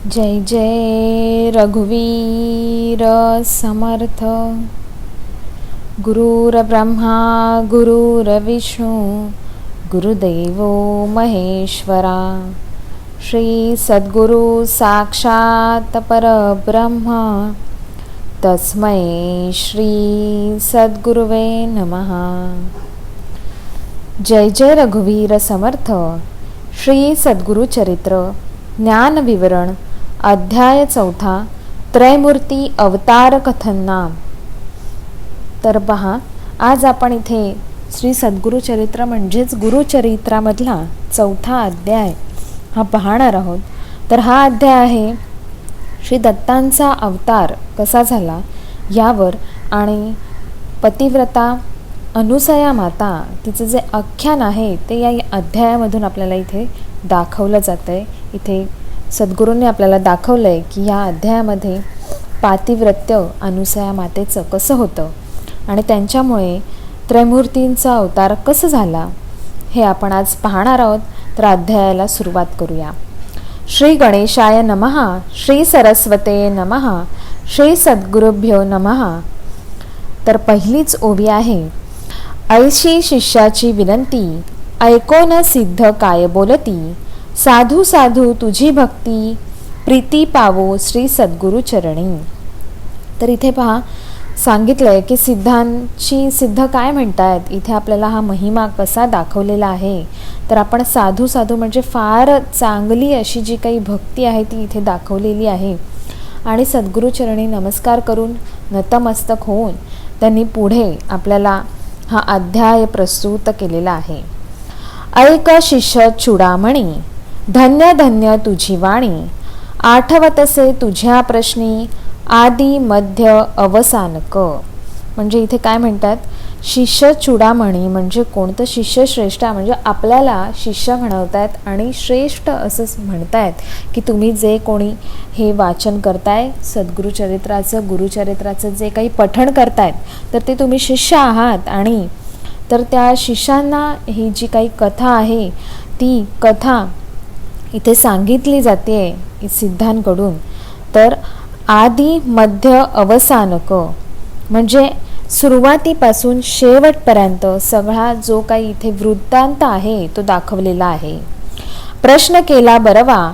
जय जय रघुवीर समर्थ. गुरुर्ब्रह्मा गुरुर्विष्णू गुरुदेव महेश्वरा. श्री सद्गुरु साक्षात परब्रह्म तस्मै श्री सद्गुरुवे नमः. जय जय रघुवीर समर्थ. श्री सद्गुरु चरित्र ज्ञान विवरण अध्याय 4 त्रैमूर्ती अवतार कथन नाम. तर पहा, आज आपण इथे श्री सद्गुरु चरित्र म्हणजेच गुरुचरित्रामधला 4था अध्याय हा पाहणार आहोत. तर हा अध्याय आहे श्री दत्तांचा अवतार कसा झाला यावर आणि पतिव्रता अनुसया माता तिचं जे आख्यान आहे ते या अध्यायामधून आपल्याला इथे दाखवलं जातं आहे. इथे सद्गुरूंनी आपल्याला दाखवलं आहे की या अध्यायामध्ये पातिव्रत्य अनुसया मातेचं कसं होतं आणि त्यांच्यामुळे त्रैमूर्तींचा अवतार कसं झाला हे आपण आज पाहणार आहोत. तर अध्यायाला सुरुवात करूया. श्री गणेशाय नमः. श्री सरस्वते नमः. श्री सद्गुरुभ्यो नमः. तर पहिलीच ओवी आहे. ऐशी शिष्याची विनंती, ऐकोन सिद्ध काय बोलती, साधू साधू तुझी भक्ती, प्रीती पावो श्री सद्गुरु चरणी. तर इथे पहा, सांगितलंय की सिद्ध काय म्हणतायत. इथे आपल्याला हा महिमा कसा दाखवलेला आहे. तर आपण साधू साधू म्हणजे फार चांगली अशी जी काही भक्ती आहे ती इथे दाखवलेली आहे. आणि सद्गुरुचरणी नमस्कार करून नतमस्तक होऊन त्यांनी पुढे आपल्याला हा अध्याय प्रस्तुत केलेला आहे. ऐक शिष्य चूडामणी, धन्य धन्य तुझी वाणी, आठवतसे तुझ्या प्रश्नी, आदी मध्य अवसानक. म्हणजे इथे काय म्हणतात, शिष्य चूडामणी म्हणजे कोणतं शिष्य श्रेष्ठ, म्हणजे आपल्याला शिष्य म्हणवतायत आणि श्रेष्ठ असं म्हणतायत की तुम्ही जे कोणी हे वाचन करताय सद्गुरुचरित्राचं गुरुचरित्राचं जे काही पठण करतायत तर ते तुम्ही शिष्य आहात. आणि तर त्या शिष्यांना ही जी काही कथा आहे ती कथा इथे सांगितली जाते सिद्धांकडून. तर आदी मध्य अवसानक म्हणजे सुरुवातीपासून शेवटपर्यंत सगळा जो काही इथे वृत्तांत आहे तो दाखवलेला आहे. प्रश्न केला बरवा,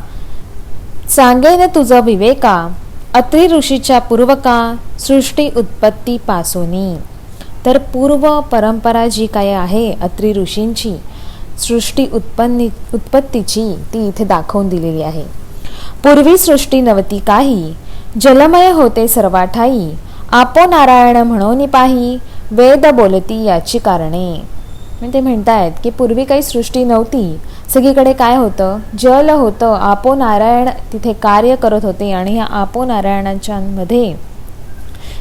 सांगेन तुझं विवेका, अत्रि ऋषीच्या पूर्वका, सृष्टी उत्पत्ती पासोनी. तर पूर्व परंपरा जी काय आहे अत्रि ऋषींची सृष्टी उत्पत्तीची ती इथे दाखवून दिलेली आहे. पूर्वी सृष्टी नव्हती काही, जलमय होते सर्वाठाई, आपो नारायण म्हणून पाही, वेद बोलती याची कारणे. म्हणजे ते म्हणतायत की पूर्वी काही सृष्टी नव्हती, सगळीकडे काय होतं, जल होतं, आपो नारायण तिथे कार्य करत होते. आणि या आपो नारायणांच्या मध्ये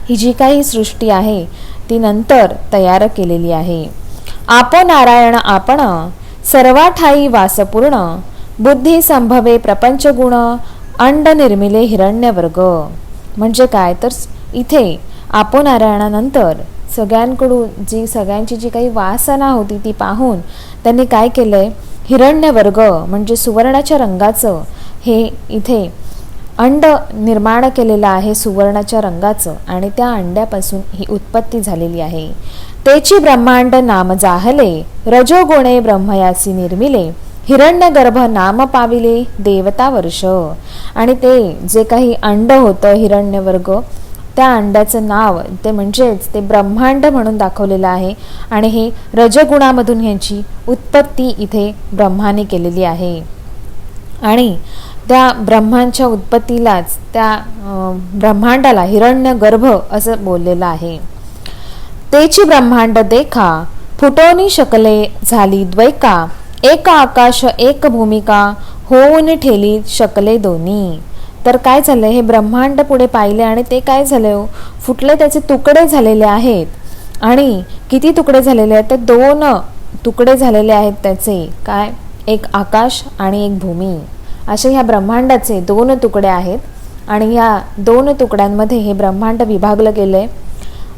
ही जी काही सृष्टी आहे ती नंतर तयार केलेली आहे. आपो नारायण आपण, सर्वाठाई वासपूर्ण, बुद्धी संभवे प्रपंच गुण, अंड निर्मिले हिरण्यवर्ग. म्हणजे काय, तर इथे आपो नारायणानंतर सगळ्यांकडून सगळ्यांची जी काही वासना होती ती पाहून त्यांनी काय केलंय, हिरण्यवर्ग म्हणजे सुवर्णाच्या रंगाचं हे इथे अंड निर्माण केलेलं आहे सुवर्णाच्या रंगाचं. आणि त्या अंड्यापासून ही उत्पत्ती झालेली आहे. तेची ब्रह्मांड नाम जाहले, रजोगुणे ब्रह्मयासी निर्मिले, हिरण्यगर्भ नाम पाविले देवता वर्ष. आणि ते जे काही अंड होतं हिरण्यवर्ग त्या अंड्याचं नाव ते म्हणजेच ते ब्रह्मांड म्हणून दाखवलेलं आहे. आणि हे रजगुणामधून ह्याची उत्पत्ती इथे ब्रह्माने केलेली आहे. आणि त्या ब्रह्मांच्या उत्पत्तीलाच त्या ब्रह्मांडाला हिरण्यगर्भ असं बोललेलं आहे. तेची ब्रह्मांड देखा, फुटोनी शकले झाली द्वैका, एक आकाश एक भूमिका, होऊन ठेली शकले दोन्ही. तर काय झालं, हे ब्रह्मांड पुढे पाहिले आणि ते काय झालं, फुटले, त्याचे तुकडे झालेले आहेत. आणि किती तुकडे झालेले आहेत, तर 2 तुकडे झालेले आहेत त्याचे. काय, एक आकाश आणि एक भूमी, असे ह्या ब्रह्मांडाचे 2 तुकडे आहेत. आणि ह्या 2 तुकड्यांमध्ये हे ब्रह्मांड विभागलं गेलंय.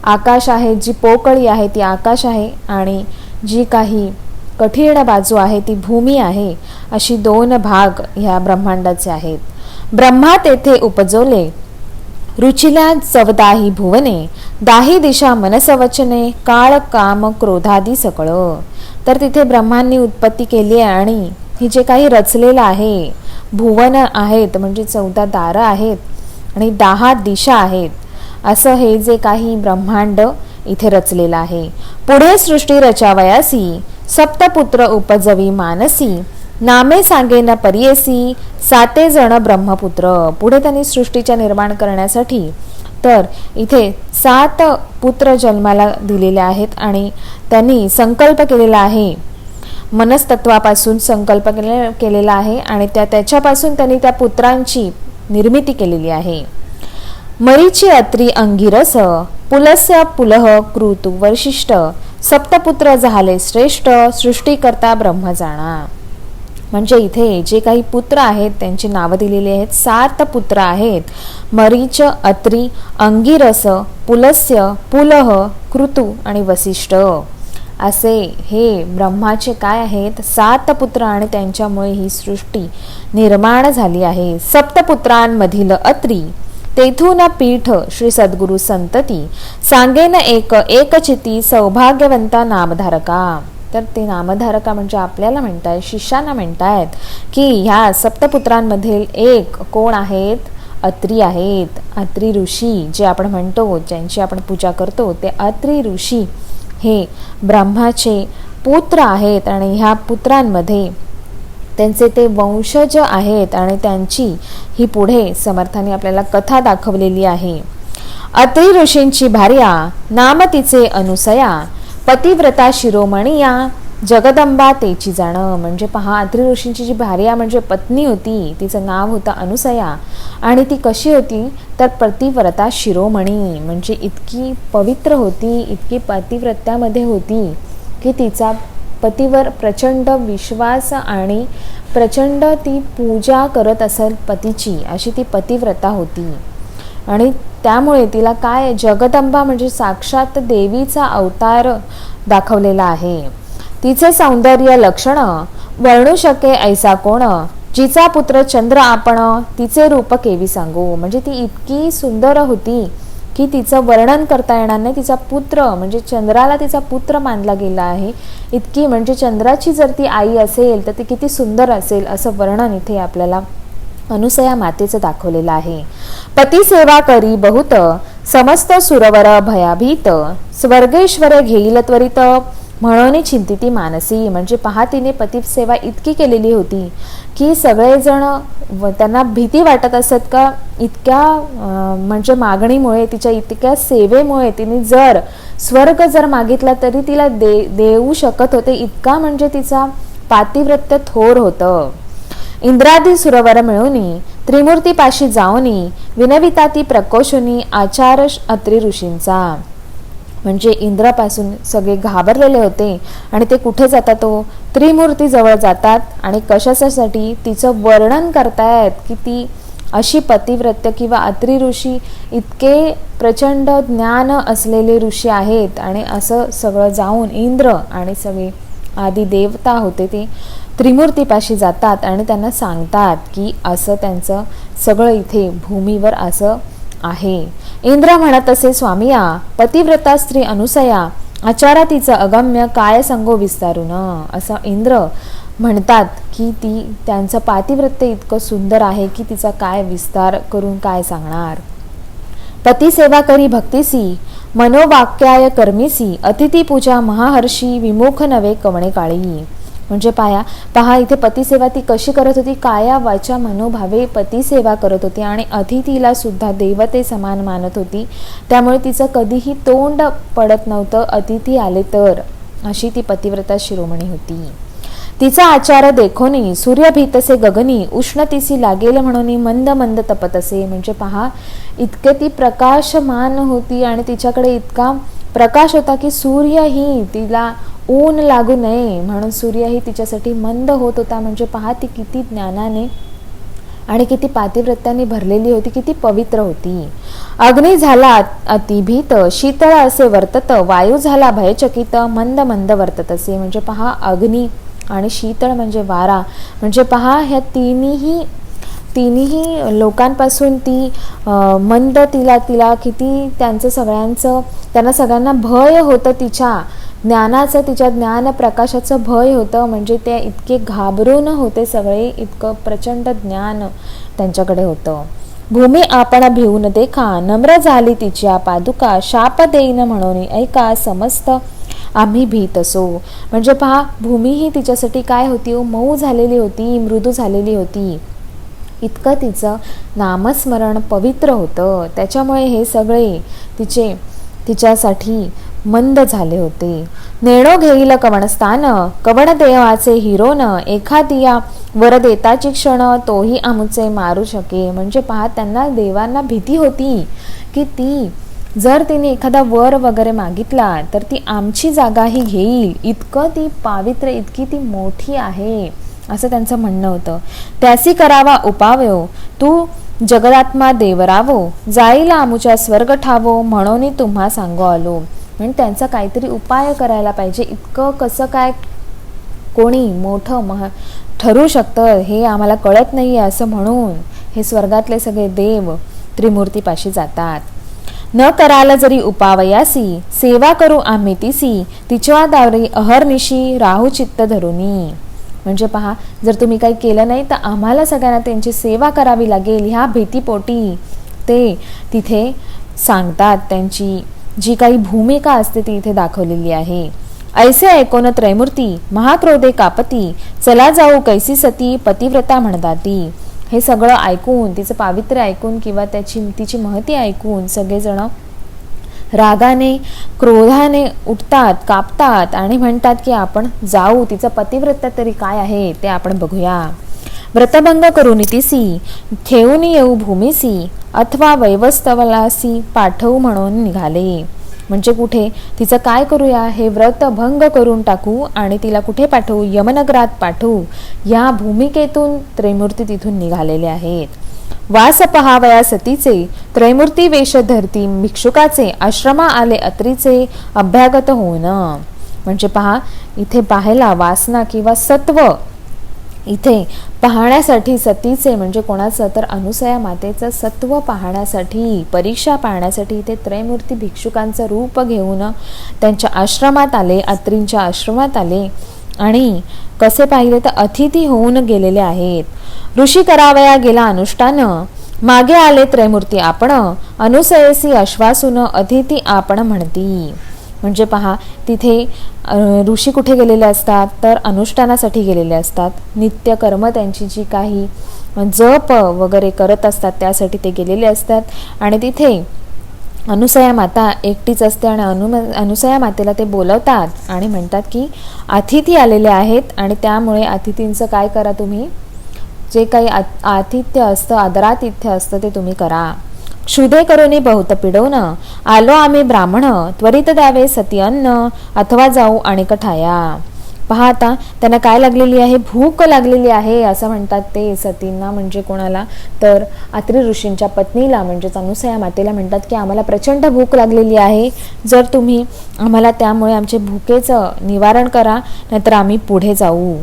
आकाश आहे, जी पोकळी आहे ती आकाश आहे, आणि जी काही कठीण बाजू आहे ती भूमी आहे. अशी 2 भाग ह्या ब्रह्मांडाचे आहेत. ब्रह्मा तेथे उपजोले, रुचिल्या चवदाही भुवने, दाही दिशा मनसवचने, काळ काम क्रोधादी सकळ. तर तिथे ब्रह्मांनी उत्पत्ती केली आहे आणि हे जे काही रचलेलं आहे, भुवन आहेत म्हणजे 14 दारं आहेत आणि 10 दिशा आहेत, असं हे जे काही ब्रह्मांड इथे रचलेलं आहे. पुढे सृष्टी रचावयासी, सप्तपुत्र उपजवी मानसी, नामे सांगेन परियेसी, 7 जण ब्रह्मपुत्र. पुढे त्यांनी सृष्टीच्या निर्माण करण्यासाठी तर इथे 7 पुत्र जन्माला दिलेले आहेत आणि त्यांनी संकल्प केलेला आहे, मनस्तत्वापासून संकल्प केलेला आहे आणि त्याच्यापासून त्यांनी त्या पुत्रांची निर्मिती केलेली आहे. मरीची अत्री अंगिरस, पुलस्य पुलह कृतु वशिष्ठ, सप्तपुत्र झाले श्रेष्ठ, सृष्टीकर्ता ब्रह्म जाणा. म्हणजे इथे जे काही पुत्र आहेत त्यांची नावं दिलेली आहेत. 7 पुत्र आहेत. मरीच, अत्री, अंगिरस, पुलस्य, पुलह, कृतु आणि वसिष्ठ असे हे ब्रह्माचे काय आहेत 7 पुत्र आणि त्यांच्यामुळे ही सृष्टी निर्माण झाली आहे. सप्तपुत्रांमधील अत्री, तेथून पीठ श्री सद्गुरु संतती, सांगेन एकचिती सौभाग्यवंता नामधारका. तर ते नामधारका म्हणजे आपल्याला म्हणतायत, शिष्यांना म्हणतायत की ह्या सप्तपुत्रांमधील एक कोण आहेत, अत्री आहेत. अत्री ऋषी जे आपण म्हणतो, ज्यांची आपण पूजा करतो, ते अत्री ऋषी हे ब्रह्माचे पुत्र आहेत आणि ह्या पुत्रांमध्ये त्यांचे ते वंशज आहेत आणि त्यांची ही पुढे समर्थांनी आपल्याला कथा दाखवलेली आहे. अत्री ऋषींची भार्या, नाम तिचे अनुसया, पतिव्रता शिरोमणिया, जगदंबा तेची जाण. म्हणजे पहा, अत्री ऋषींची जी भार्या म्हणजे पत्नी होती, तिचं नाव होतं अनुसया आणि ती कशी होती तर पतिव्रता शिरोमणी, म्हणजे इतकी पवित्र होती, इतकी पतिव्रत्यामध्ये होती की तिचा पतीवर प्रचंड विश्वास आणि प्रचंड ती पूजा करत असेल पतीची, अशी ती पतिव्रता होती. आणि त्यामुळे तिला काय जगदंबा म्हणजे साक्षात देवीचा अवतार दाखवलेला आहे. तिचे सौंदर्य लक्षण वर्णू शके ऐसा कोण, जिचा पुत्र चंद्र आपण, तिचे रूप केवी सांगू. म्हणजे ती इतकी सुंदर होती की तिचं वर्णन करता येणार नाही. तिचा पुत्र म्हणजे चंद्राला तिचा पुत्र मानला गेला आहे. इतकी म्हणजे चंद्राची जर ती आई असेल तर ती किती सुंदर असेल असं वर्णन इथे आपल्याला अनुसया मातेचं दाखवलेलं आहे. पती सेवा करी बहुत, समस्त सुरवर भयाभीत, स्वर्गेश्वरे घेईल त्वरित, म्हणून चिंतिती मानसी. म्हणजे पहा, तिने पती सेवा इतकी केलेली होती की सगळेजण त्यांना भीती वाटत असत का इतक्या म्हणजे मागणीमुळे, तिच्या इतक्या सेवेमुळे तिने जर स्वर्ग जर मागितला तरी तिला देऊ शकत होते, इतका म्हणजे तिचा पातिव्रत्य थोर होतं. इंद्रादी सुरवर मिळूनी, त्रिमूर्तीपाशी जाऊनी, विनविता ती प्रकोशुनी, आचार अत्री ऋषींचा. म्हणजे इंद्रापासून सगळे घाबरलेले होते आणि ते कुठे जातात, तो त्रिमूर्ती जवळ जातात आणि कशासाठी तिचं वर्णन करतायत की ती अशी पतिव्रत्य किंवा अत्री ऋषी इतके प्रचंड ज्ञान असलेले ऋषी आहेत. आणि असं सगळं जाऊन इंद्र आणि सगळे आदी देवता होते ते त्रिमूर्तीपाशी जातात आणि त्यांना सांगतात की असं त्यांचं सगळं इथे भूमीवर असं आहे. इंद्र म्हणत असे, स्वामिया पतिव्रता स्त्री अनुसया, आचारा तिचं अगम्य, काय सांगो विस्तारून. असं इंद्र म्हणतात की ती त्यांचं पातिव्रत्य इतकं सुंदर आहे की तिचा काय विस्तार करून काय सांगणार. पती सेवा करी भक्तीसी, मनोवाक्याय कर्मीसी, अतिथी पूजा महाहर्षी, विमुख नवे कवणे काळी. म्हणजे पहा इथे पतिसेवा ती कशी करत होती, काया वाचा मनोभावे पतिसेवा करत होती आणि अतिथीला सुद्धा देवते समान मानत होती. त्यामुळे तिचं कधीही तोंड पडत नव्हतं अतिथी आले तर, अशी ती पतिव्रता शिरोमणी होती. तिचा आचार देखोनी, सूर्य भीतसे गगनी, उष्णतीसी लागेल म्हणून मंद मंद तपत असे. म्हणजे पहा, इतके ती प्रकाशमान होती आणि तिच्याकडे इतका प्रकाश होता की सूर्यही तिला ऊन लागू नये म्हणून सूर्यही तिच्यासाठी मंद होत होता. म्हणजे पहा, ती किती ज्ञानाने आणि किती पातिव्रत्याने भरलेली होती, किती पवित्र होती. अग्नी झाला अतिभीत, शीतळ असे वर्तत, वायू झाला भयचकित, मंद मंद वर्तत असे. म्हणजे पहा, अग्नी आणि शीतळ म्हणजे वारा. म्हणजे पहा, ह्या तिन्ही तिन्ही लोकांपासून ती मंद, तिला किती त्यांना सगळ्यांना भय होतं, तिच्या ज्ञानाचं, तिच्या ज्ञान प्रकाशाचं भय होतं. म्हणजे ते इतके घाबरून होते सगळे, इतकं प्रचंड ज्ञान त्यांच्याकडे होतं. भूमी आपण भिवून देखा, नम्र झाली तिच्या पादुका, शाप देईन म्हणून ऐका, समस्त आम्ही भीत असो. म्हणजे पहा, भूमी ही तिच्यासाठी काय होती, मऊ झालेली होती, मृदू झालेली होती. इतकं तिचं नामस्मरण पवित्र होतं, त्याच्यामुळे हे सगळे तिच्यासाठी मंद झाले होते. नेणो घेईल कवणस्थान, कवण देवाचे हिरोन, एखादिया वर देताची क्षण, तोही आमुचे मारू शके. म्हणजे पहा, त्यांना देवांना भीती होती की ती जर तिने एखादा वर वगैरे मागितला तर ती आमची जागाही घेईल, इतकं ती पावित्र, इतकी ती मोठी आहे, असं त्यांचं म्हणणं होतं. त्यासी करावा उपावयो, तू जगदात्मा देवरावो, जाईल आमुच्या स्वर्ग ठावो, म्हणून तुम्हा सांगो आलो. म्हणजे त्यांचा काहीतरी उपाय करायला पाहिजे, इतकं कसं काय कोणी मोठं ठरू शकतं हे आम्हाला कळत नाही आहे, असं म्हणून हे स्वर्गातले सगळे देव त्रिमूर्तीपाशी जातात. न कराल जरी उपावयासी, सेवा करू आम्ही तिसी, तिच्या दावरी अहर्निशी राहू चित्त धरुनी. म्हणजे पहा, जर तुम्ही काही केलं नाही तर आम्हाला सगळ्यांना त्यांची सेवा करावी लागेल, ह्या भीतीपोटी ते तिथे सांगतात. त्यांची जी काही भूमिका असते ती इथे दाखवलेली आहे. ऐसे ऐकोन त्रैमूर्ती, महाक्रोधे कापती, चला जाऊ कैसी सती, पतिव्रता म्हणताती. हे सगळं ऐकून, तिचं पावित्र्य ऐकून किंवा तिची महती ऐकून सगळेजण रागाने, क्रोधाने उठतात, कापतात आणि म्हणतात की आपण जाऊ, तिचं पतिव्रता तरी काय आहे ते आपण बघूया. व्रतभंग करून तिसी, ठेवून येऊ भूमीसी, अथवा वैवस्तवलासी पाठवू म्हणून निघाले. म्हणजे कुठे तिचं काय करूया, हे व्रत भंग करून टाकू आणि तिला कुठे पाठवू, यमनगरात पाठवू, या भूमिकेतून त्रैमूर्ती तिथून निघालेले आहेत. वास पहावया सतीचे, त्रैमूर्ती वेश धरती भिक्षुकाचे, आश्रमा आले अत्रीचे, अभ्यागत होऊन. म्हणजे पहा, इथे पाहायला वासना किंवा सत्व इथे पाहण्यासाठी सतीचे, म्हणजे कोणाचं तर अनुसया मातेचं सत्व पाहण्यासाठी, परीक्षा पाहण्यासाठी इथे त्रैमूर्ती भिक्षुकांचं रूप घेऊन त्यांच्या आश्रमात आले, अत्रींच्या आश्रमात आले आणि कसे पाहिले तर अतिथी होऊन गेलेले आहेत. ऋषी करावया गेला अनुष्ठान, मागे आले त्रैमूर्ती आपण, अनुसयसी आश्वासून अतिथी आपण म्हणती. म्हणजे पहा, तिथे ऋषी कुठे गेलेले असतात तर अनुष्ठानासाठी गेलेले असतात. नित्य कर्म त्यांची जी काही जप वगैरे करत असतात त्यासाठी ते गेलेले असतात. आणि तिथे अनुसया माता एकटीच असते आणि अनुसया मातेला ते बोलवतात आणि म्हणतात की अतिथी आलेले आहेत आणि त्यामुळे अतिथींचं काय करा, तुम्ही जे काही आतिथ्य असतं, आदरातिथ्य असतं ते तुम्ही करा. क्षुधे करुनी बहुत पिडवून, आलो आम्ही ब्राह्मण, त्वरित द्यावे सती अन्न, अथवा जाऊ आणि कठाया. पहा, आता त्यांना काय लागलेली आहे, भूक लागलेली आहे असं म्हणतात ते सतींना. म्हणजे कोणाला तर अत्रि ऋषींच्या पत्नीला, म्हणजेच अनुसया मातेला म्हणतात की आम्हाला प्रचंड भूक लागलेली आहे, जर तुम्ही आम्हाला त्यामुळे आमचे भूकेचं निवारण करा, नाहीतर आम्ही पुढे जाऊ.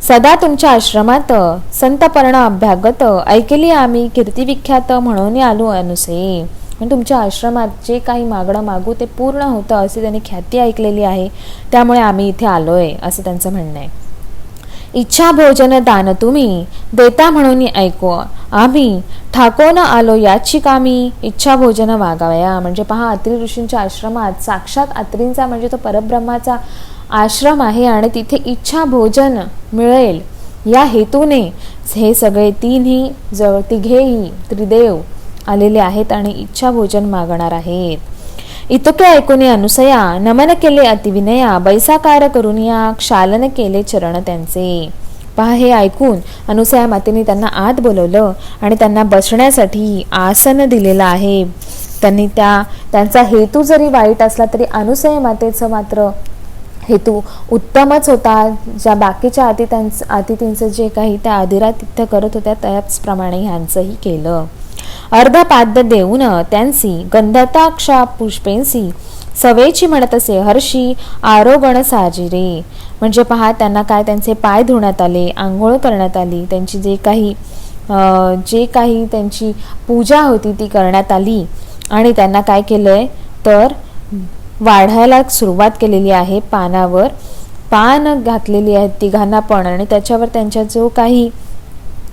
सदा तुमच्या आश्रमात संतपर्ण अभ्यागत, ऐकली आम्ही कीर्तिविख्यात, म्हणून आलो अनुसे. तुमच्या आश्रमात जे काही मागणं मागू ते पूर्ण होतं असे त्यांनी ख्याती ऐकलेली आहे, त्यामुळे आम्ही इथे आलोय, असं त्यांचं म्हणणं आहे. इच्छा भोजन दान तुम्ही देता म्हणून ऐको, आम्ही ठाकोन आलो याची कामी, इच्छा भोजन वागावया. म्हणजे पहा, अत्रि ऋषींच्या आश्रमात साक्षात अत्रींचा म्हणजे तो परब्रह्माचा आश्रम आहे आणि तिथे इच्छा भोजन मिळेल या हेतूने हे सगळे तिघेही त्रिदेव आलेले आहेत आणि इच्छा भोजन मागणार आहेत. इतके ऐकून अनुसया नमन केले अतिविनया, बैसाकार करून या क्षालन केले चरण त्यांचे. पहा, हे ऐकून अनुसया मातेने त्यांना आत बोलवलं आणि त्यांना बसण्यासाठी आसन दिलेलं आहे. त्यांनी त्यांचा हेतू जरी वाईट असला तरी अनुसया मातेचं मात्र हेतू उत्तमच होता. ज्या बाकीच्या अतिथींचं जे काही त्या आदिरातिथ्य करत होत्या त्याचप्रमाणे ह्यांचंही केलं. अर्धपाद्य देऊन त्यांसी गंधताक्षा पुष्पेंसी, सवेची म्हणत असे हर्षी आरोगण साजिरे. म्हणजे पहा, त्यांना काय त्यांचे पाय धुण्यात आले, आंघोळ करण्यात आली, त्यांची जे काही जे काही त्यांची पूजा होती ती करण्यात आली आणि त्यांना काय केलंय तर वाढायला सुरुवात केलेली आहे. पानावर पान घातलेली आहेत तिघांना पण, आणि त्याच्यावर त्यांच्या जो काही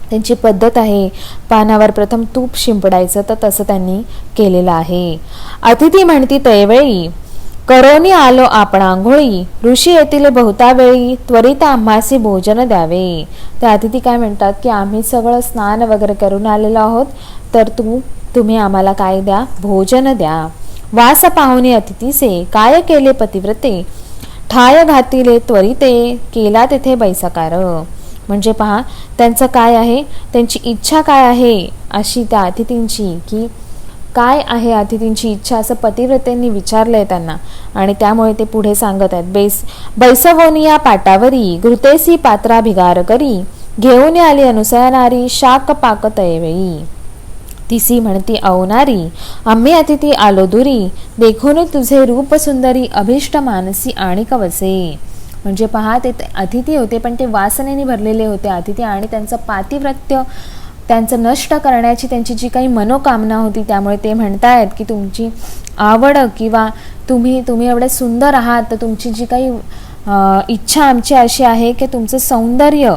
त्यांची पद्धत आहे पानावर प्रथम तूप शिंपडायचं तर तसं त्यांनी केलेलं आहे. अतिथी म्हणती तैवेळी करोनी आलो आपण आंघोळी, ऋषी येतील बहुता वेळी त्वरित आम्हासी भोजन द्यावे. त्या अतिथी काय म्हणतात की आम्ही सगळं स्नान वगैरे करून आलेलो आहोत, तर तुम्ही आम्हाला काय द्या, भोजन द्या. वास पाहुणे अतिथीसे काय केले पतिव्रते, ठाय घातिले त्वरिते केला तेथे बैसकार. म्हणजे पहा त्यांचं काय आहे, त्यांची इच्छा काय आहे अशी त्या अतिथींची, की काय आहे अतिथींची इच्छा असं पतिव्रतेंनी विचारलंय त्यांना, आणि त्यामुळे ते पुढे सांगत आहेत. बैसवोनिया पाटावरी घृतेसी पात्रा भिगार करी, घेऊन आली अनुसया नारी शाक पाक तैवेळी. तिसी म्हणती अवनारी आम्ही अतिथी आलो दुरी, देखून तुझे रूप सुंदरी अभिष्ट मानसी आणि कवसे. म्हणजे पहा ते अतिथी होते पण ते वासनेने भरलेले होते अतिथी, आणि त्यांचं पातिव्रत्य त्यांचं नष्ट करण्याची त्यांची जी काही मनोकामना होती, त्यामुळे ते म्हणतायत की तुमची आवड किंवा तुम्ही एवढे सुंदर आहात, तर तुमची जी काही इच्छा आमची अशी आहे की तुमचं सौंदर्य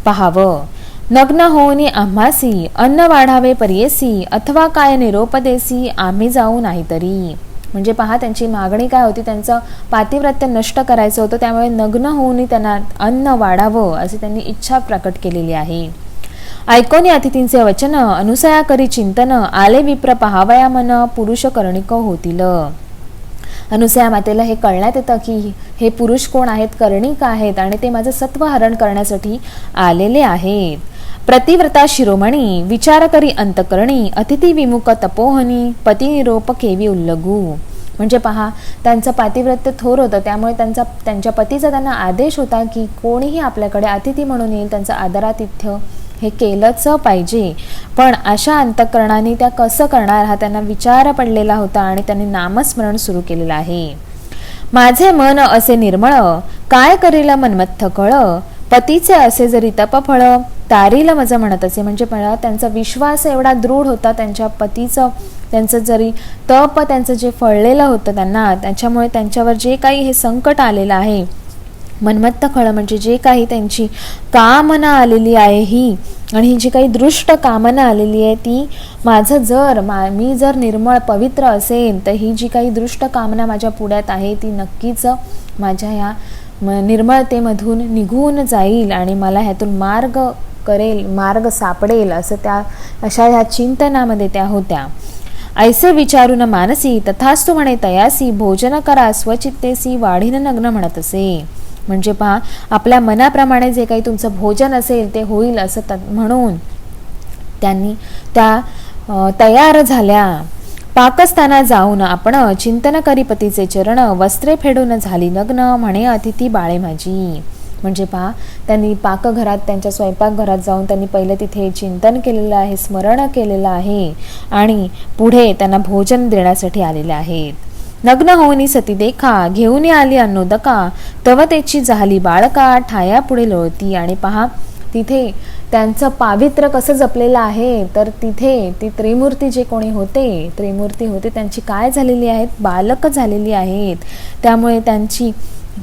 पाहावं. नग्न होऊनी आम्हासी अन्न वाढावे पर्येसी, अथवा काय निरोपदेसी आम्ही जाऊ नाहीतरी. म्हणजे पहा त्यांची मागणी काय होती, त्यांचं पातिव्रत्य नष्ट करायचं होतं, त्यामुळे नग्न होऊन त्यांना अन्न वाढावं अशी त्यांनी इच्छा प्रकट केलेली आहे. ऐकोनी अतिथींचे वचन अनुसया करी चिंतन, आले विप्र पहावया मन पुरुष कर्णिक होतील. अनुसया मातेला हे कळण्यात येतं की हे पुरुष कोण आहेत, कर्णिक आहेत, आणि ते माझं सत्व हरण करण्यासाठी आलेले आहेत. प्रतिव्रता शिरोमणी विचार करी अंतकरणी, अतिथी विमुख तपोहनी पती निरोप केवी उल्लगू. म्हणजे पहा त्यांचं पातिव्रत्य थोर होतं, त्यामुळे त्यांच्या पतीचा त्यांना आदेश होता की कोणीही आपल्याकडे अतिथी म्हणून येईल त्यांचं आदरातिथ्य हे केलंच पाहिजे. पण अशा अंतःकरणाने त्या कसं करणार हा त्यांना विचार पडलेला होता, आणि त्यांनी नामस्मरण सुरू केलेलं आहे. माझे मन असे निर्मळ काय करील मनमत्थ कळ, पतीचे असे जरी तपफळ तारील मज म्हणत असे. म्हणजे त्यांचा विश्वास एवढा दृढ होता त्यांच्या पतीचं, त्यांचं जरी तप त्यांचं जे फळलेलं होतं त्यांना, त्याच्यामुळे त्यांच्यावर जे काही हे संकट आलेलं आहे मनमत्त खळ म्हणजे जे काही त्यांची कामना आलेली आहे ही, आणि ही जी काही दृष्ट कामना आलेली आहे ती मी जर निर्मळ पवित्र असेल तर ही जी काही दृष्ट कामना माझ्या पुढ्यात आहे ती नक्कीच माझ्या ह्या निर्मळतेमधून निघून जाईल आणि मला ह्यातून मार्ग सापडेल असं अशा ह्या चिंतनामध्ये त्या होत्या. ऐसे विचारून मानसी तथास्तु म्हणे तयासी, भोजन करा स्वचित्तेसी वाढीन नग्न म्हणत असे. म्हणजे पहा आपल्या मनाप्रमाणे जे काही तुमचं भोजन असेल ते होईल असं म्हणून त्यांनी त्या तयार झाल्या. पाकस्थाना जाऊन आपण चिंतन करी पतीचे चरण, वस्त्रे फेडून झाली नग्न म्हणे अतिथी बाळे माझी. म्हणजे पहा त्यांनी पाकघरात त्यांच्या स्वयंपाकघरात जाऊन त्यांनी पहिले तिथे चिंतन केलेलं आहे, स्मरण केलेलं आहे, आणि पुढे त्यांना भोजन देण्यासाठी आलेले आहेत. नग्न होऊनी सती देखा, घेऊन आली अन्नोदका, तव तेची झाली बाळका, ठाया पुढे लोळती. आणि पहा तिथे त्यांचं पावित्र्य कसं जपलेलं आहे, तर तिथे ती त्रिमूर्ती जे कोणी त्रिमूर्ती होते त्यांची काय झालेली आहेत, बालक झालेली आहेत. त्यामुळे त्यांची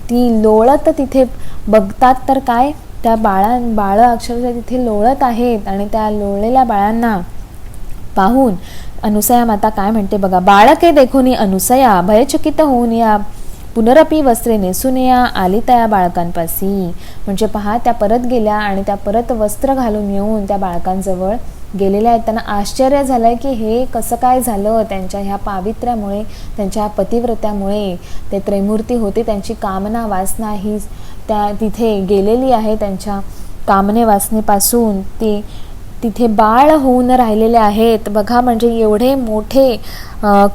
ती लोळत तिथे बघतात तर काय त्या बाळ अक्षरशः तिथे लोळत आहेत, आणि त्या लोळलेल्या बाळांना पाहून अनुसया माता काय म्हणते बघा. बाळके देखुनी अनुसया भयचकित होऊन या, पुनरपी वस्त्रे नेसून या, आली त्या बाळकांपासी. म्हणजे पहा त्या परत गेल्या आणि त्या परत वस्त्र घालून येऊन त्या बाळकांजवळ गेलेल्या आहेत. त्यांना आश्चर्य झालंय की हे कसं काय झालं. त्यांच्या ह्या पावित्र्यामुळे, त्यांच्या पतिव्रत्यामुळे ते त्रैमूर्ती होते, त्यांची कामना वासना ही त्या तिथे गेलेली आहे. त्यांच्या कामने वासनेपासून ते तिथे बाळ होऊन राहिलेले आहेत बघा. म्हणजे एवढे मोठे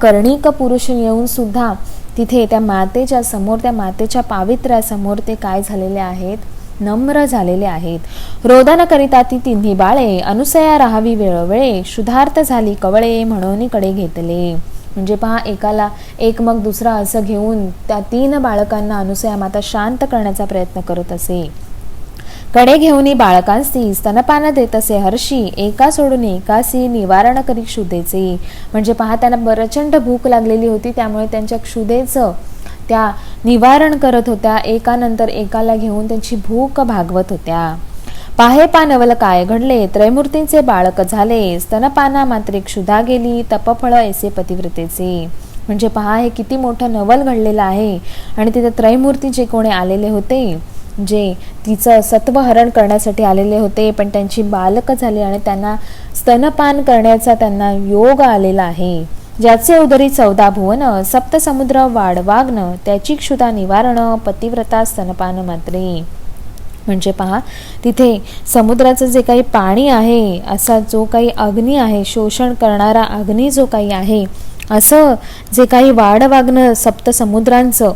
कर्णिक पुरुष येऊन सुद्धा तिथे त्या मातेच्या समोर, त्या मातेच्या पावित्र्यासमोर ते काय झालेले आहेत, नम्र झालेले आहेत. रोदन करिता ती तिन्ही बाळे, अनुसया राहावी वेळोवेळे, शुद्धार्थ झाली कवळे म्हणून कडे घेतले. म्हणजे पहा एकाला एक मग दुसरा असं घेऊन त्या 3 बाळकांना अनुसया माता शांत करण्याचा प्रयत्न करत असे. कडे घेऊन बाळकांसी स्तनपान देत असे हर्षी, एका सोडून एकासी निवारण करी क्षुधेचे. म्हणजे पहा, त्यांना प्रचंड भूक लागलेली होती, त्यामुळे त्यांच्या क्षुधेचं त्या निवारण करत होत्या. एकानंतर एकाला घेऊन त्यांची भूक भागवत होत्या. पाहे पानवल काय घडले, त्रयमूर्तींचे बाळक झाले, स्तनपाना मात्रे क्षुधा गेली, तपफळ ऐसे पतिव्रतेचे. म्हणजे पहा, हे किती मोठं नवल घडलेलं आहे. आणि तिथे त्रयमूर्ती जे कोणी आलेले होते, जे तिचं सत्वहरण करण्यासाठी आलेले होते, पण त्यांची बालक झाली आणि त्यांना स्तनपान करण्याचा त्यांना योग आलेला आहे. ज्याचे उदरी 14 भुवन, सप्त समुद्र वाढवाग्न, त्याची क्षुधा निवारण, पतिव्रता स्तनपान मात्रे. म्हणजे पहा, तिथे समुद्राचं जे काही पाणी आहे, असा जो काही अग्नी आहे, शोषण करणारा अग्नी जो काही आहे, असं जे काही वाढवाग्न सप्त समुद्रांचं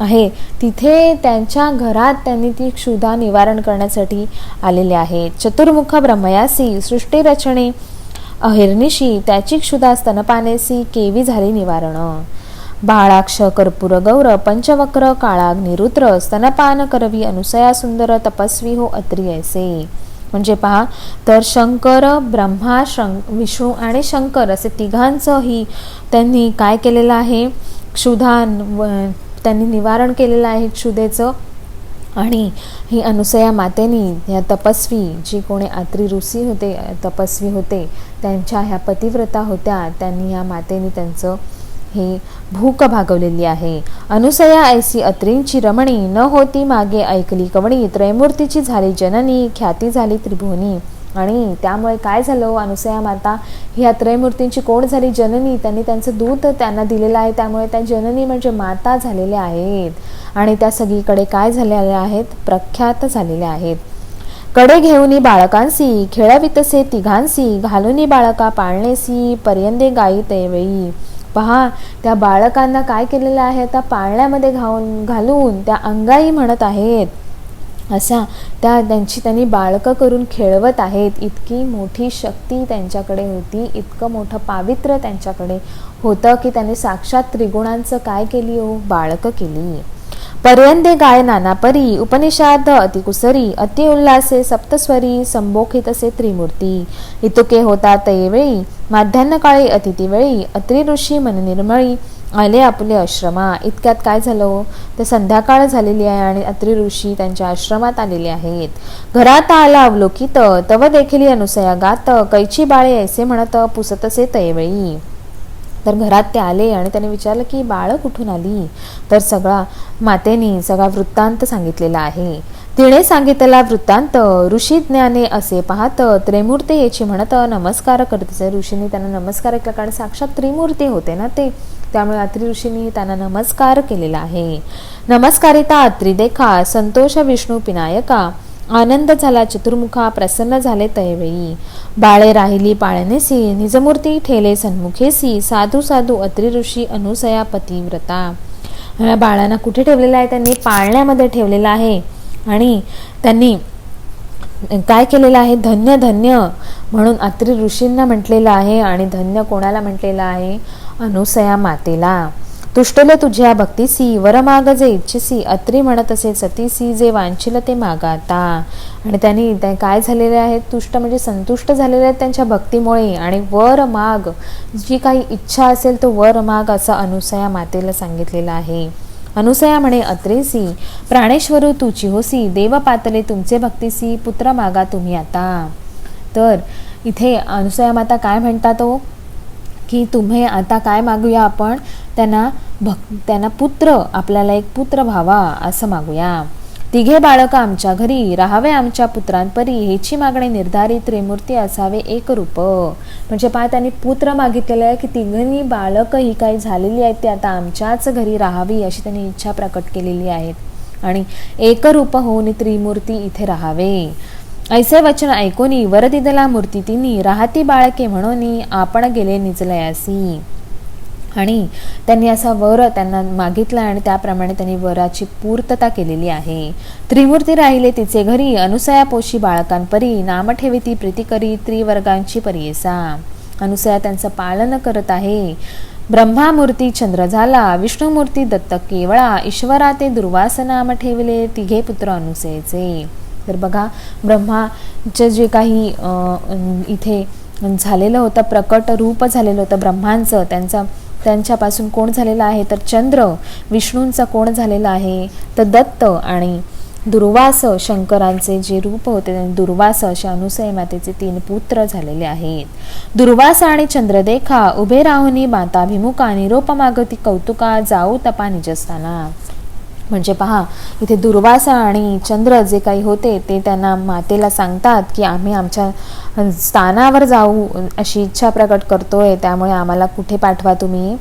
आहे, तिथे त्यांच्या घरात त्यांनी ती क्षुधा निवारण करण्यासाठी आलेले आहेत. चतुर्मुख ब्रह्मयासी सृष्टी रचणे अहिर्निशी, त्याची क्षुधा स्तनपानेसी केवी झाली निवारण. बाळाक्ष कर्पूर गौर पंचवक्र काळाग्निरुद्र, स्तनपान करवी अनुसया सुंदर, तपस्वी हो अत्री ऐसे. म्हणजे पहा, तर शंकर, ब्रह्मा, विष्णू आणि शंकर असे तिघांचंही त्यांनी काय केलेलं आहे, क्षुधा त्यांनी निवारण केलेलं आहे क्षुधेचं. आणि ही अनुसया मातेनी, या तपस्वी जी कोणी अत्री ऋषी होते, तपस्वी होते, त्यांच्या ह्या पतिव्रता होत्या, त्यांनी ह्या मातेनी त्यांचं हे भूक भागवलेली आहे. अनुसया ऐसी अत्रींची रमणी, न होती मागे ऐकली कवणी, त्रयमूर्तीची झाली जननी, ख्याती झाली त्रिभुवनी. आणि त्यामुळे काय झालं, अनुसया माता ह्या त्रयमूर्तींची कोण झाली, जननी. त्यांनी त्यांचं दूध त्यांना दिलेलं आहे, त्यामुळे त्या जननी म्हणजे माता झालेल्या आहेत. आणि त्या सगळीकडे काय झालेल्या आहेत, प्रख्यात झालेल्या आहेत. कडे घेऊनी बाळकांसी खेळवितसे तिघांसी, घालूनी बाळका पाळणेसी, पर्यंदे गाई तेवेळी. पहा, त्या बाळकांना काय केलेलं आहे, त्या पाळण्यामध्ये घालून त्या अंगाई म्हणत आहेत. असा त्यांनी बाळकं करून खेळवत आहेत. इतकी मोठी शक्ती त्यांच्याकडे होती, इतकं मोठं पावित्र्य त्यांच्याकडे होतं की त्यांनी साक्षात त्रिगुणांचं काय केली, बाळकं केली. पर्यंदे गाय नाना परी, उपनिषाद अतिकुसरी, अति उल्हासे सप्तस्वरी, संबोखितसे त्रिमूर्ती. इतुके होता तैवेळी, माध्यान्ह काळी अतिथी वेळी, अत्री ऋषी मन निर्मळी, आले आपले आश्रमा. इतक्यात काय झालं, तर संध्याकाळ झालेली आहे आणि अत्री ऋषी त्यांच्या आश्रमात आलेले आहेत. घरात आला अवलोकित, तव देखील अनुसया गात, कैची बाळे ऐसे म्हणत पुसतसे तैवेळी. तर घरात ते आले आणि त्याने विचारलं की बाळ कुठून आली. तर मातेने सगळा वृत्तांत सांगितलेला आहे. तिने सांगितलेला वृत्तांत ऋषी ज्ञाने असे पाहत, त्रिमूर्ती याची म्हणत नमस्कार करते. ऋषींनी त्यांना नमस्कार केला, कारण साक्षात त्रिमूर्ती होते ना ते, त्यामुळे अत्री ऋषींनी त्यांना नमस्कार केलेला आहे. नमस्कारिता अत्री देखा, संतोष विष्णू पिनायका, आनंद झाला चतुर्मुखा, प्रसन्न झाले तैवेळी. बाळे राहिली पाळणेसी, निजमूर्ती ठेले सन्मुखेसी, साधू साधू अत्री ऋषी अनुसया पतिव्रता. बाळांना कुठे ठेवलेलं आहे, त्यांनी पाळण्यामध्ये ठेवलेलं आहे. आणि त्यांनी काय केलेलं आहे, धन्य धन्य म्हणून अत्री ऋषींना म्हटलेलं आहे. आणि धन्य कोणाला म्हटलेलं आहे, अनुसया मातेला. तुष्टले तुझ्या भक्तीसी, वर माग जे इच्छिसी, अत्री म्हणत असे सतीसी, जे वांछिल ते मागाता. आणि त्यांनी काय झालेले आहेत, तुष्ट म्हणजे संतुष्ट झालेले आहेत त्यांच्या भक्तीमुळे. आणि वर माग, जी काही इच्छा असेल तो वर माग, असं अनुसया मातेला सांगितलेलं आहे. अनुसया म्हणे अत्रेसी, प्राणेश्वरू तुची होसी, देव पातले तुमचे भक्तीसी, पुत्र मागा तुम्ही आता. तर इथे अनुसया माता काय म्हणतात की तुम्ही आता काय मागूया, आपण त्यांना पुत्र, आपल्याला एक पुत्र व्हावा असं मागूया. तिघे बाळक आमच्या घरी, राहावे आमच्या पुत्रांपरी, हेची मागणी निर्धारी, त्रिमूर्ती असावे एक रूप. म्हणजे त्यांनी पुत्र मागितलेलं आहे की तिघांनी बाळक ही काही झालेली आहेत ते आता आमच्याच घरी राहावी, अशी त्यांनी इच्छा प्रकट केलेली आहे. आणि एकरूप होऊन त्रिमूर्ती इथे राहावे. ऐसे वचन ऐकोनी वर दिदला मूर्ती तिनी, राहती बाळके म्हणून आपण गेले निजलयासी. आणि त्यांनी असा वर त्यांना मागितला आणि त्याप्रमाणे त्यांनी वराची पूर्तता केलेली आहे. त्रिमूर्ती राहिले तिचे घरी, अनुसया पोशी बाळकांपरी, नाम ठेवी ती प्रीती करी, त्रिवर्गांची परियेसा. अनुसया त्यांचं पालन करत आहे. ब्रह्मामूर्ती चंद्र झाला, विष्णुमूर्ती दत्त केवळा, ईश्वरा ते दुर्वास नाम ठेवले, तिघे पुत्र अनुसयेचे. तर बघा, ब्रह्माचं जे काही इथे झालेलं होतं, प्रकट रूप झालेलं होतं ब्रह्मांचं, त्यांच्यापासून कोण झालेलं आहे तर चंद्र, विष्णूंचा कोण झालेला आहे तर दत्त, आणि दुर्वास शंकरांचे जे रूप होते दुर्वास असे अनुसया मातेचे 3 पुत्र झालेले आहेत. दुर्वास आणि चंद्रदेखा उभे राहुनी माताभिमुखा निरोप मागती कौतुका जाऊ तपा निजस्थाना. म्हणजे पहा, इथे दुर्वासा आणि चंद्र जे काही होते ते त्यांना मातेला सांगतात की आम्ही आमच्या स्थानावर जाऊ अशी इच्छा प्रकट करतोय, त्यामुळे आम्हाला कुठे पाठवा, तुम्ही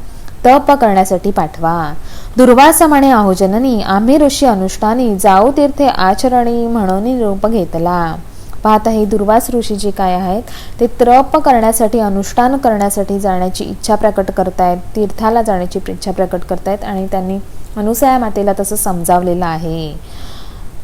तप करण्यासाठी पाठवा. दुर्वासा म्हणे आहो जननी, आम्ही ऋषी अनुष्ठानी जाऊ तीर्थे आचरणी म्हणून निरोप घेतला. पाहता, हे दुर्वास ऋषी जे काय आहेत ते तप करण्यासाठी, अनुष्ठान करण्यासाठी जाण्याची इच्छा प्रकट करतायत, तीर्थाला जाण्याची इच्छा प्रकट करतायत, आणि त्यांनी अनुसया मातेला तसं समजावलेलं आहे.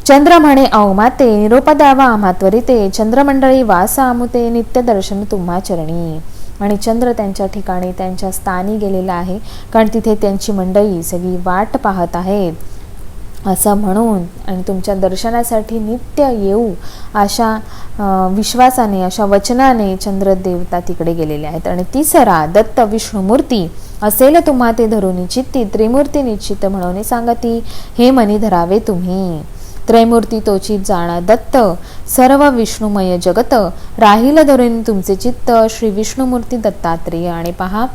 चंद्र म्हणे औ माते निरोप द्यावा आम्हा त्वरिते, चंद्रमंडळी वास आमुते नित्य दर्शन तुम्हा चरणी. आणि चंद्र त्यांच्या ठिकाणी, त्यांच्या स्थानी गेलेला आहे, कारण तिथे त्यांची मंडळी सगळी वाट पाहत आहेत असं म्हणून, आणि तुमच्या दर्शनासाठी नित्य येऊ अशा विश्वासाने, अशा वचनाने चंद्र देवता तिकडे गेलेले आहेत. आणि तिसरा दत्त विष्णुमूर्ती असेल तुम्हा ते धरून चित्ती, त्रिमूर्ती निश्चित म्हणून सांगती हे मनी धरावे तुम्ही. त्रैमूर्ती तोची जाणा दत्त, सर्व विष्णुमय जगत राहील धरून तुमचे चित्त, श्री विष्णुमूर्ती दत्तात्रेय. आणि पहा,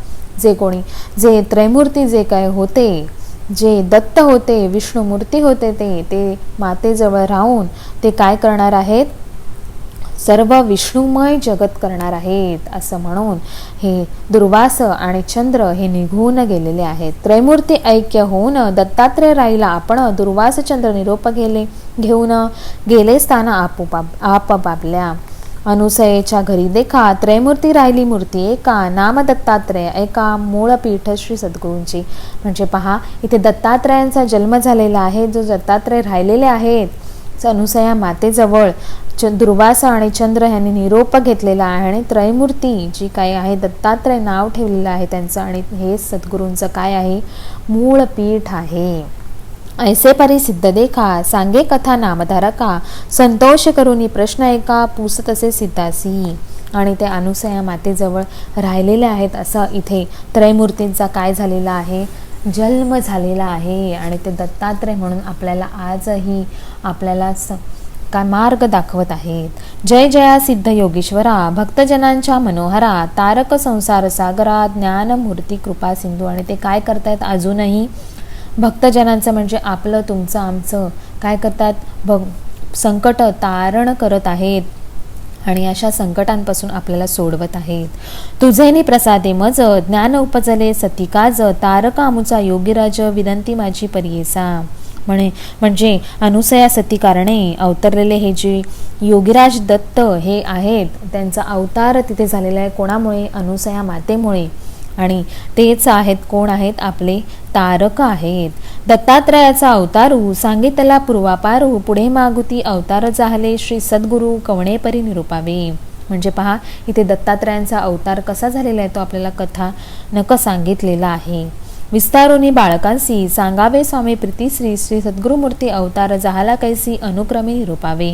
जे त्रैमूर्ती जे काय होते, जे दत्त होते, विष्णुमूर्ती होते, ते मातेजवळ राहून ते काय करणार आहेत, सर्व विष्णुमय जगत करणार आहेत असं म्हणून हे दुर्वास आणि चंद्र हे निघून गेलेले आहेत. त्रैमूर्ती ऐक्य होऊन दत्तात्रेय राहिला आपण, दुर्वास चंद्र निरोप घेऊन गेले स्थान आपापल्या. अनुसयेच्या घरी देखा त्रैमूर्ती राहिली मूर्ती एका, नाम दत्तात्रेय ऐका मूळ पीठ श्री सद्गुरूंची. म्हणजे पहा, इथे दत्तात्रेयांचा जन्म झालेला आहे, जो दत्तात्रेय राहिलेले आहेत अनुसया मातेजवळ. दुर्वासा आणि चंद्र यांनी निरोप घेतलेला आहे, आणि त्रैमूर्ती जी काय आहे, दत्तात्रेय नाव ठेवलेलं आहे त्यांचं, आणि हे सद्गुरूंचं काय आहे, मूळ पीठ आहे. ऐसे परी सिद्ध देखा सांगे कथा नामधारका, संतोष करूनी प्रश्न ऐका पुसत असे सिद्धासी. आणि ते अनुसया मातेजवळ राहिलेले आहेत असं इथे त्रैमूर्तींचा काय झालेला आहे, जन्म झालेला आहे. आणि ते दत्तात्रेय म्हणून आपल्याला आजही आपल्याला काय मार्ग दाखवत आहेत. जय जया सिद्ध योगीश्वरा, भक्तजनांच्या मनोहरा, तारक संसार सागरा, ज्ञान मूर्ती कृपा सिंधू. आणि ते काय करतायत, अजूनही भक्तजनांचं म्हणजे आपलं, तुमचं, आमचं काय करतात, संकट तारण करत आहेत, आणि अशा संकटांपासून आपल्याला सोडवत आहेत. तुझेनी प्रसादे मज ज्ञान उपजले सतिकाज, तारका आमुचा योगीराज विनंती माझी परियेसा. म्हणजे अनुसया सती कारणे अवतरलेले हे जे योगीराज दत्त हे आहेत, त्यांचा अवतार तिथे झालेला आहे. कोणामुळे, अनुसया मातेमुळे. आणि तेच आहेत, कोण आहेत, आपले तारक आहेत. दत्तात्रयाचा अवतारू सांगितला पूर्वापारू, पुढे मागुती अवतार झाले श्री सद्गुरू कवणे परी निरूपावे. म्हणजे पहा, इथे दत्तात्रयांचा अवतार कसा झालेला आहे तो आपल्याला कथा नक सांगितलेला आहे. विस्तारोनी बाळकांसी सांगावे स्वामी प्रीतीश्री, श्री सद्गुरुमूर्ती अवतार झाला कैसी अनुक्रमे निरूपावे.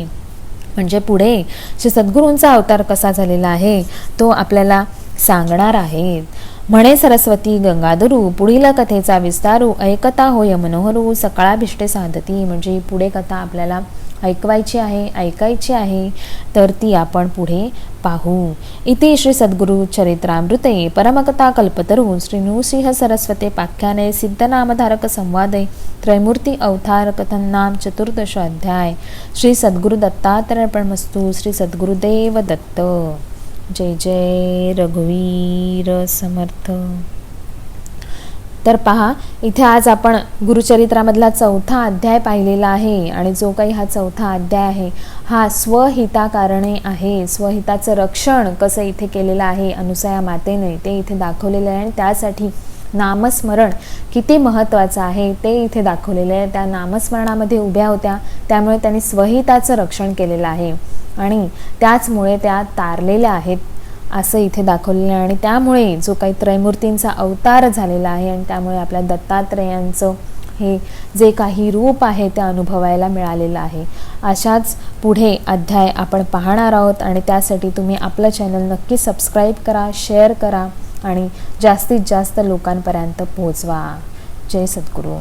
म्हणजे पुढे श्री सद्गुरूंचा अवतार कसा झालेला आहे तो आपल्याला सांगणार आहेत. म्हणे सरस्वती गंगाधरू, पुढील कथेचा विस्तारू, ऐकता होय मनोहरू, सकाळाभिष्टे साधती. म्हणजे पुढे कथा आपल्याला ऐकवायची आहे, ऐकायची आहे, तर ती आपण पुढे पाहू. इति श्री सद्गुरु चरित्रामृते परमकथा कल्पतरू श्री नृसिंह सरस्वते पाख्याने सिद्धनामधारक संवादे त्रैमूर्ती अवतार कथनाम 14 अध्याय. श्री सद्गुरु दत्तात्रेयर्पणमस्तु. श्री सद्गुरुदेव दत्त. जय जय रघुवीर समर्थ. तर पहा, इथे आज आपण गुरुचरित्रामधला 4था अध्याय पाहिलेला आहे. आणि जो काही हा 4था अध्याय आहे हा स्वहिताकारणे आहे. स्वहिताचं रक्षण कसं इथे केलेलं आहे अनुसया मातेने ते इथे दाखवलेलं आहे. आणि त्यासाठी नामस्मरण किती महत्त्वाचं आहे ते इथे दाखवलेलं आहे. त्या नामस्मरणामध्ये उभ्या होत्या, त्यामुळे त्यांनी स्वहिताचं रक्षण केलेलं आहे आणि त्याचमुळे त्या तारलेल्या आहेत असं इथे दाखवलेलं आहे. आणि त्यामुळे जो काही त्रैमूर्तींचा अवतार झालेला आहे आणि त्यामुळे आपल्या दत्तात्रेयांचं हे जे काही रूप आहे ते अनुभवायला मिळालेलं आहे. अशाच पुढे अध्याय आपण पाहणार आहोत आणि त्यासाठी तुम्ही आपलं चॅनल नक्की सबस्क्राईब करा, शेअर करा आणि जास्तीत जास्त लोकांपर्यंत पोहोचवा. जय सद्गुरू.